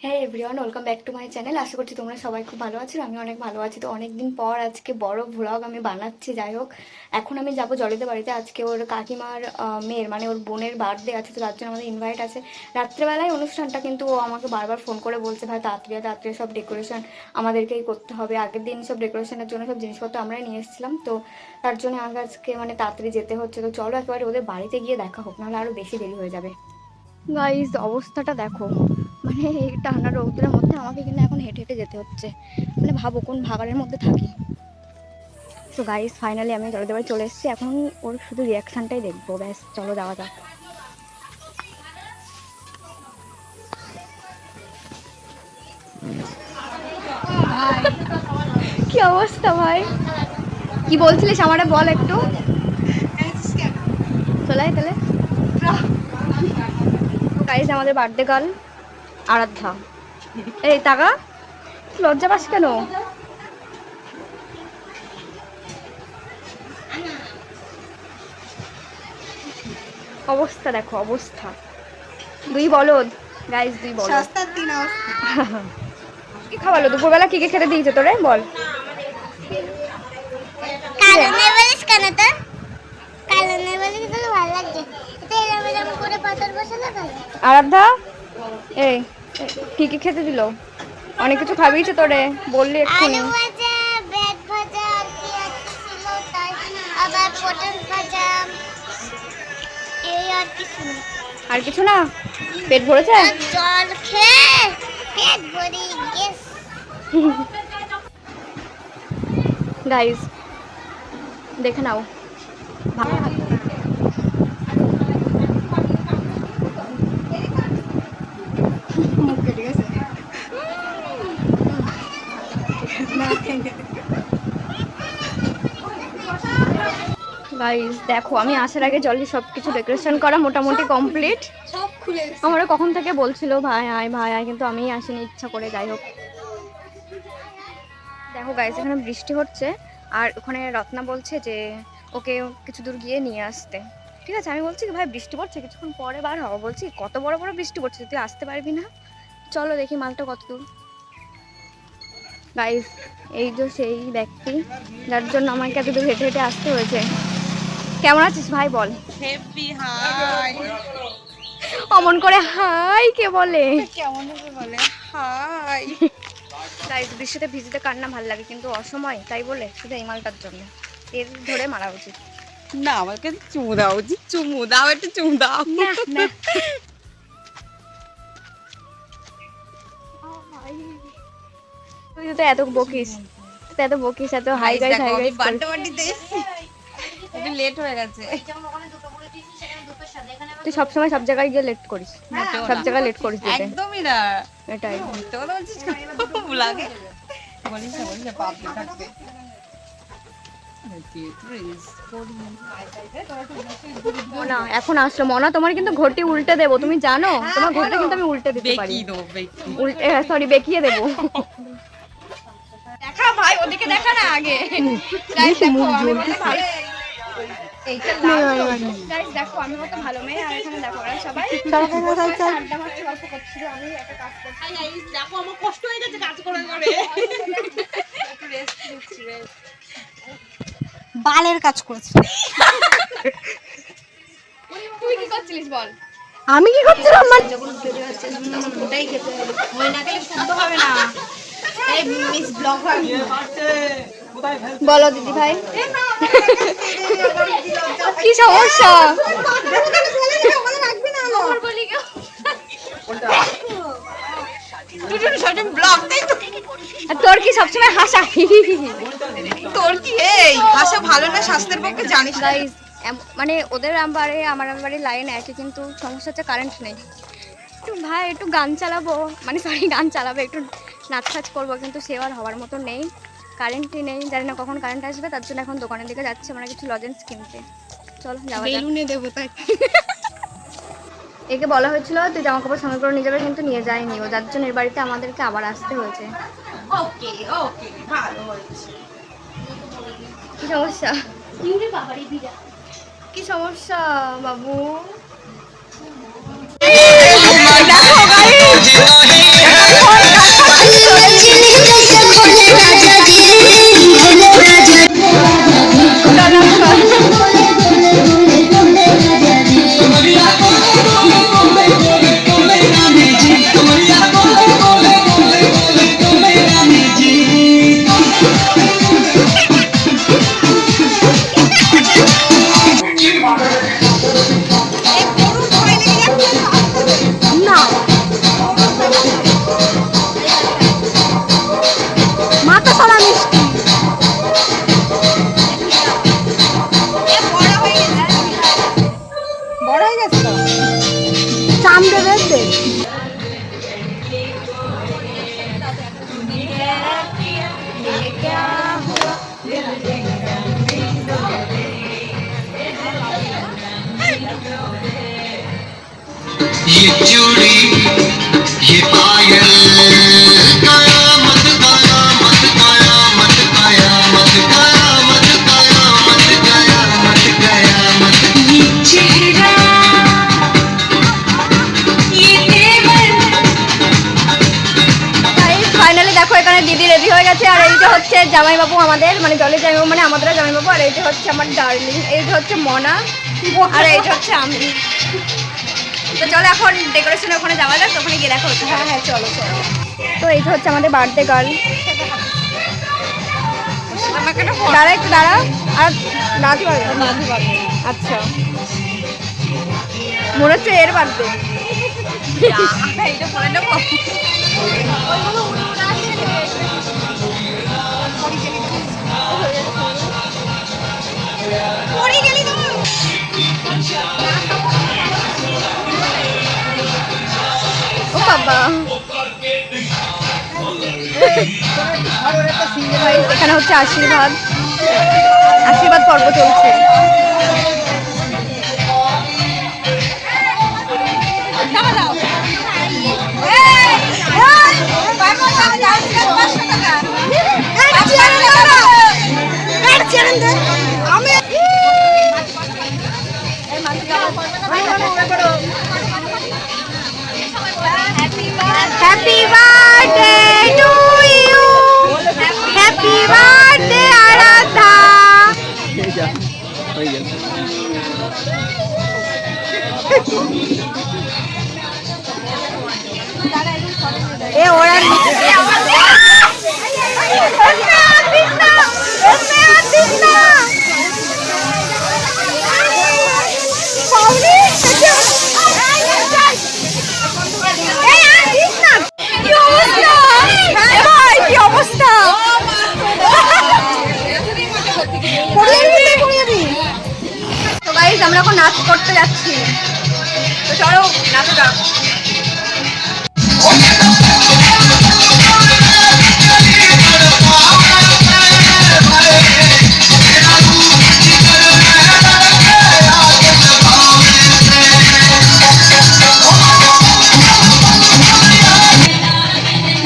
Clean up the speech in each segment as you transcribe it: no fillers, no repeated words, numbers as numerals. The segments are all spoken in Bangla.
হ্যাঁ everyone, welcome back to my channel. আশা করছি তোমরা সবাই খুব ভালো আছো, আমি অনেক ভালো আছি। তো অনেকদিন পর আজকে বড় ভ্লগ আমি বানাচ্ছি। যাই হোক, এখন আমি যাব জলিতে বাড়িতে। আজকে ওর কাকিমার মেয়ের মানে ওর বোনের বার্থডে আছে, তো তার জন্য আমাদের ইনভাইট আছে। রাত্রেবেলায় অনুষ্ঠানটা, কিন্তু ও আমাকে বারবার ফোন করে বলছে ভাই তাড়াতাড়ি তাড়াতাড়ি সব ডেকোরেশন আমাদেরকেই করতে হবে। আগের দিন সব ডেকোরেশনের জন্য সব জিনিসপত্র আমরাই নিয়ে এসেছিলাম, তো তার জন্য আমাকে আজকে মানে তাড়াতাড়ি যেতে হচ্ছে। তো চলো একেবারে ওদের বাড়িতে গিয়ে দেখা হোক, নাহলে আরও বেশি দেরি হয়ে যাবে। গাইস অবস্থাটা দেখো, মানে এই টানা রৌদ্রের মধ্যে আমাকে কিন্তু এখন হেঁটে হেঁটে যেতে হচ্ছে। মানে ভাবো কোন ভাগাড়ের মধ্যে থাকি। তো গাইস ফাইনালি আমি জলদি বাড়ি চলে এসেছি। এখন ওর শুধু রিয়াকশানটাই দেখবো, ব্যাস চলো যাওয়া যাক। কি অবস্থা ভাই, কি বলছিলিস আমারে বল একটু। চলাই তাহলে গাইস আমাদের বার্থডে গার্ল আরাধ্যা। এই টাকা লজ্জা পাস কেন? অবস্থা দেখো অবস্থা, দুই বলদ গাইস, দুই বলদ। কি খাওয়ালো দুপুরবেলা? কি কি খেতে দিয়েছে তোরে বল? আরাধ্যা এই কি কি খেতে দিল? অনেক কিছু খাবিয়েছে তোরে, বললি এক্ষুনি। আর কিছু না? পেট ভরেছে? জল খেয়ে পেট ভরে গেছে। গাইস দেখে নাও, গাইস দেখো আমি আসার আগে জলদি সবকিছু ডেকোরেশন করা মোটামুটি কমপ্লিট। আমরা কখন থেকে বলছিল ভাই আয় ভাই আয়, কিন্তু আমি আসিনি ইচ্ছা করে। যাই হোক দেখো গাইস এখানে বৃষ্টি হচ্ছে, আর ওখানে রত্না বলছে যে ওকে কিছু দূর গিয়ে নিয়ে আসতে। ঠিক আছে, আমি বলছি ভাই বৃষ্টি পড়ছে, কিছুক্ষণ পরে বার হবো। বলছি কত বড় বড় বৃষ্টি পড়ছে, তুই আসতে পারবি না? চলো দেখি মালটা কত দূর। গাইস এই যে সেই ব্যক্তি যার জন্য আমাকে এত দূর হেঁটে হেঁটে আসতে হয়েছে। কেমন আছিস ভাই বল? Happy high. অমন করে হাই কে বলে? কেমন বলে হাই। গাইস বৃষ্টিতে ভিজতে কার না ভালো লাগে, কিন্তু অসময় তাই বলে শুধু এই মালটার জন্য এর ধরে মারা উচিত। না আমাকে চুমু দাও উচিত, চুমু দাও, একটু চুমু দাও। না না তুই তো এত বকিস, তুই এত বকিস, এত hi guys hi guys. Birthday পার্টিতে একটু লেট হয়ে গেছে। তুই সবসময় সব জায়গায় গিয়ে লেট করিস, সব জায়গায় লেট করিস। একদমই না, এটাই তোর বলছিস লাগে বলিস না, বলিস না পাপড়ি থাকবে। না এখন আসলো মনা, তোমার কিন্তু ঘটি উল্টে দেবো, তুমি জানো তোমার ঘটি কিন্তু আমি উল্টে দিতে পারি। উল্টে সরি বেঁকিয়ে দেবো। দেখা ভাই ওদিকে দেখা না আগে। গাইস দেখো আমি কত ভালো, এইটা গাইস দেখো আমি কত ভালো মেয়ে। আর এখানে দেখো ওরা সবাই আড্ডা মারছে, গল্প করছিল, আমি একটা কাজ করছি। গাইস দেখো আমার কষ্ট হয়ে গেছে কাজ করে করে, একটু রেস্ট নিচ্ছি। বালের কাজ করেছি। তুই কি করছিলিস বল? আমি কি করছিলাম? ওটাই খেতে হবে, ওই না খেলে শুনতে হবে না। এই মিস ব্লগ বলো দিদি ভাই কি সমস্যা? তোর কি সবসময় হাসা? তোর কি এই হাসা ভালো না স্বাস্থ্যের পক্ষে জানিস? গাইস মানে ওদের আমবারে আমার আমবারে লাইন একই, কিন্তু সমস্যা হচ্ছে কারেন্ট নেই। একটু ভাই একটু গান চালাবো, মানে সরি গান চালাবো, একটু নাচ টাচ করবো, কিন্তু সে আর হওয়ার মতো নেই। কারেন্টই নেই, জানি না কখন কারেন্ট আসবে। তার জন্য এখন দোকানের দিকে যাচ্ছে আমরা কিছু লজেন্স কিনতে। চলো যাওয়া যাক। বেলুনে দেবো তাই। একে বলা হয়েছিল তুই জামা কাপড় সঙ্গে করে নিয়ে যাবে, কিন্তু নিয়ে যায়নি ও, যার জন্য এর বাড়িতে আমাদেরকে আবার আসতে হয়েছে। ওকে ওকে ভালো হয়েছে। কি সমস্যা? কি সমস্যা বাবু? দেখো গাইস ये चूड़ी ये पायल कयामत कयामत कयामत कयामत कयामत कयामत कयामत कयामत ये चेहरा ये तेवर ফাইনালি দেখো এখানে দিদি রেডি হয়ে গেছে আর এই যে হচ্ছে জামাইবাবু আমাদের মানে জলের জামাইবাবু মানে আমাদের জামাইবাবু আর এই যে হচ্ছে আমার ডার্লিং এই যে হচ্ছে মনা আর এই যে হচ্ছে আমি তো চলো এখন ডেকোরেশনের ওখানে যাওয়া যাক ওখানে গিয়ে দেখা হচ্ছে হ্যাঁ হ্যাঁ চলো চলো তো এই যে হচ্ছে আমাদের বার্থডে গার্ল দাঁড়া একটু দাঁড়া আর দাঁড়াতে পারবে আচ্ছা মনে হচ্ছে এর বার্থডে এইটা বলে নেবো ও বাবা এখানে হচ্ছে আশীর্বাদ আশীর্বাদ পর্ব চলছে Happy birthday to you. Happy birthday Aradha. এ ওরা আমরা এখন নাচ করতে যাচ্ছি তো চলো নাচো যাক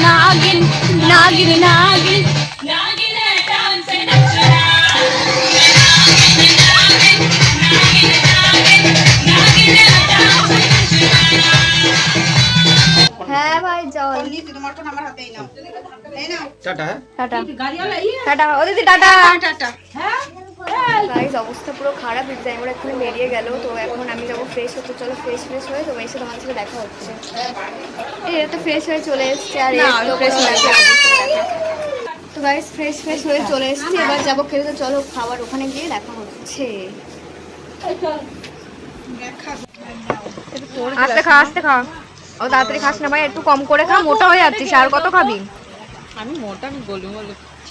নাগিন নাগিন নাগিন হ্যাঁ ভাই চল টাটা টাটা টাটা ও দিদি টাটা গাইস অবস্থা পুরো খারাপ এক্সাম এখন বেরিয়ে গেল তো এখন আমি যাবো ফ্রেশ হতে চলো ফ্রেশ হয়ে তোমার এসে তোমার সাথে দেখা হচ্ছে এই তো ফ্রেশ হয়ে চলে এসছে আর ফ্রেশ হয়ে তো গাইস ফ্রেশ হয়ে চলে এসছি এবার যাবো খেতে তো চলো খাবার ওখানে গিয়ে দেখা হচ্ছে আস্তে খা ও তাড়াতাড়ি খাস না ভাই একটু কম করে খা মোটা হয়ে যাচ্ছিস আর কত খাবি আমি মোটা আমি গোলু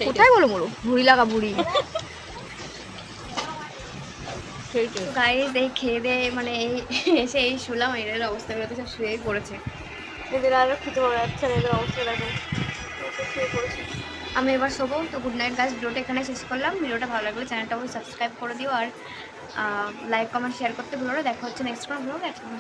কোথায় বলো মোড়ো ভুড়ি লাগা ভুড়ি গাইস এই খেয়ে দে মানে এই এসে এই শুলাম এদের অবস্থা বেরোতে সব শুয়েই পড়েছে এদের আরও খেতে পারা যাচ্ছে না এদের অবস্থা দেখো শুয়ে পড়েছে আমি এবার শোবো তো গুড নাইট গাইস ভিডিওটা এখানে শেষ করলাম ভিডিওটা ভালো লাগলে চ্যানেলটা অবশ্যই সাবস্ক্রাইব করে দিও আর লাইক কমেন্ট শেয়ার করতে ভুলো না দেখা হচ্ছে নেক্সট কোনো ব্লগ এখন